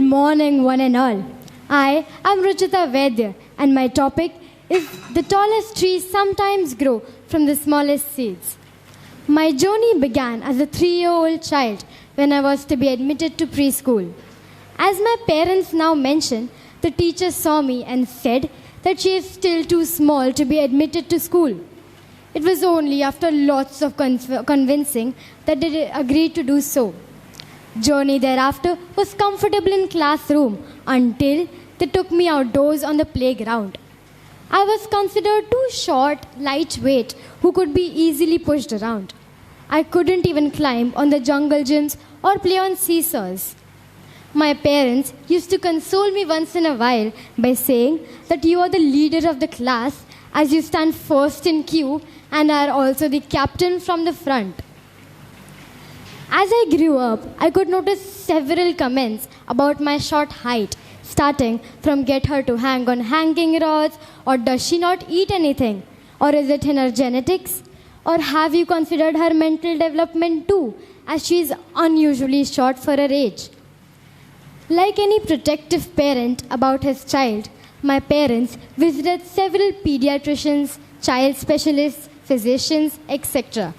morning, one and all. I am Ruchita Vaidya, and my topic is the tallest trees sometimes grow from the smallest seeds. My journey began as a 3-year-old child when I was to be admitted to preschool. As my parents now mention, the teacher saw me and said that she is still too small to be admitted to school. It was only after lots of convincing that they agreed to do so. Journey thereafter was comfortable in classroom until they took me outdoors on the playground. I was considered too short, lightweight, who could be easily pushed around. I couldn't even climb on the jungle gyms or play on seesaws. My parents used to console me once in a while by saying that you are the leader of the class as you stand first in queue and are also the captain from the front. As I grew up, I could notice several comments about my short height, starting from get her to hang on hanging rods, or does she not eat anything, or is it in her genetics, or have you considered her mental development too, as she is unusually short for her age. Like any protective parent about his child, my parents visited several pediatricians, child specialists, physicians, etc.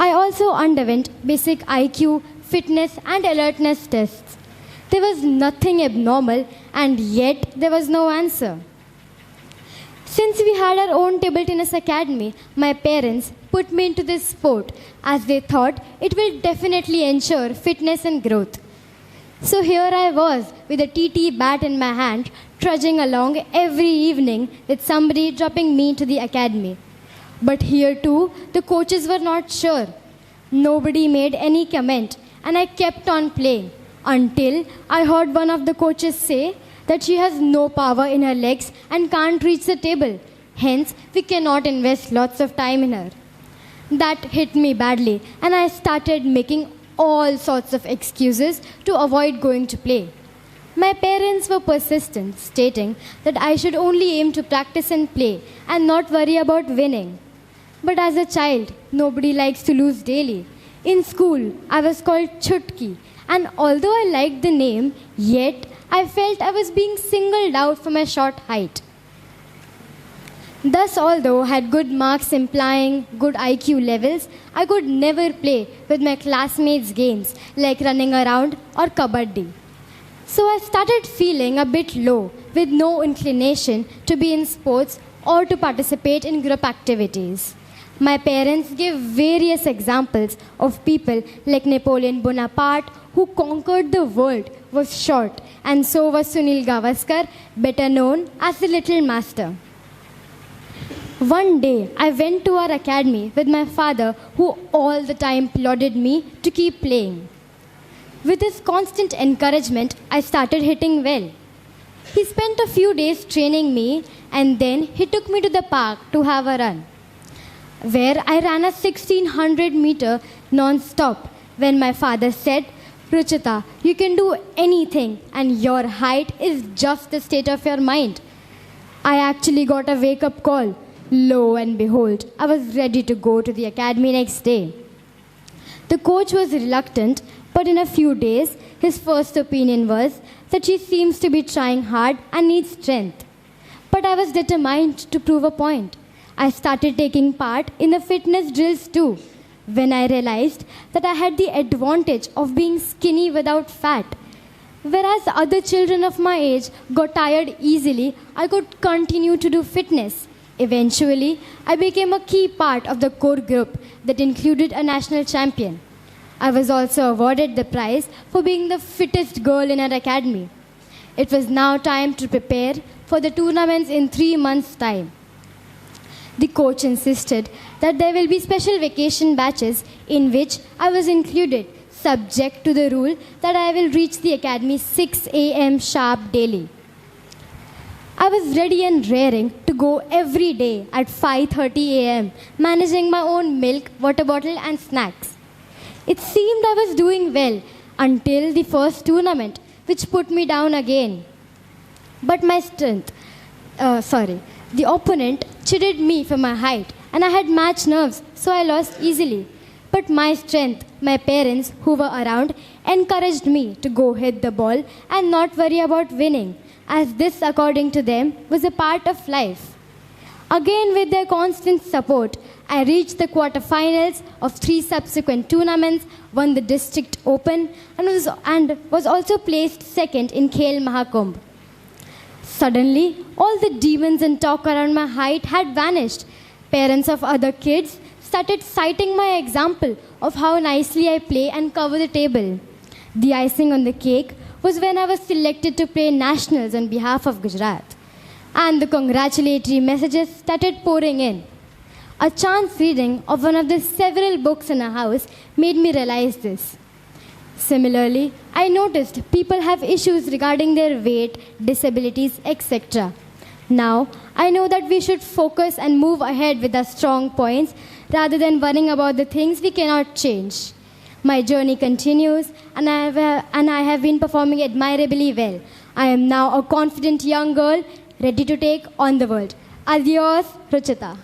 I also underwent basic IQ, fitness and alertness tests. There was nothing abnormal and yet there was no answer. Since we had our own table tennis academy, my parents put me into this sport as they thought it will definitely ensure fitness and growth. So here I was with a TT bat in my hand, trudging along every evening with somebody dropping me to the academy. But here too, the coaches were not sure. Nobody made any comment and I kept on playing until I heard one of the coaches say that she has no power in her legs and can't reach the table. Hence, we cannot invest lots of time in her. That hit me badly and I started making all sorts of excuses to avoid going to play. My parents were persistent, stating that I should only aim to practice and play and not worry about winning. But as a child, nobody likes to lose daily. In school, I was called Chutki, and although I liked the name, yet I felt I was being singled out for my short height. Thus, although I had good marks implying good IQ levels, I could never play with my classmates' games like running around or kabaddi. So I started feeling a bit low with no inclination to be in sports or to participate in group activities. My parents gave various examples of people like Napoleon Bonaparte who conquered the world was short, and so was Sunil Gavaskar, better known as the Little Master. One day, I went to our academy with my father who all the time applauded me to keep playing. With his constant encouragement, I started hitting well. He spent a few days training me and then he took me to the park to have a run, where I ran a 1600 meter non-stop when my father said, Ruchita, you can do anything and your height is just the state of your mind. I actually got a wake-up call. Lo and behold, I was ready to go to the academy next day. The coach was reluctant, but in a few days, his first opinion was that she seems to be trying hard and needs strength. But I was determined to prove a point. I started taking part in the fitness drills too, when I realized that I had the advantage of being skinny without fat. Whereas other children of my age got tired easily, I could continue to do fitness. Eventually, I became a key part of the core group that included a national champion. I was also awarded the prize for being the fittest girl in our academy. It was now time to prepare for the tournaments in 3 months' time. The coach insisted that there will be special vacation batches in which I was included, subject to the rule that I will reach the academy 6 a.m. sharp daily. I was ready and raring to go every day at 5:30 a.m., managing my own milk, water bottle and snacks. It seemed I was doing well until the first tournament, which put me down again. But the opponent chided me for my height and I had match nerves, so I lost easily. But my strength, my parents who were around, encouraged me to go hit the ball and not worry about winning, as this, according to them, was a part of life. Again, with their constant support, I reached the quarterfinals of 3 subsequent tournaments, won the district open, and was also placed second in Khel Mahakumbh. Suddenly, all the demons and talk around my height had vanished. Parents of other kids started citing my example of how nicely I play and cover the table. The icing on the cake was when I was selected to play nationals on behalf of Gujarat. And the congratulatory messages started pouring in. A chance reading of one of the several books in our house made me realize this. Similarly, I noticed people have issues regarding their weight, disabilities, etc. Now, I know that we should focus and move ahead with our strong points rather than worrying about the things we cannot change. My journey continues, and I have been performing admirably well. I am now a confident young girl ready to take on the world. Adios, Ruchita.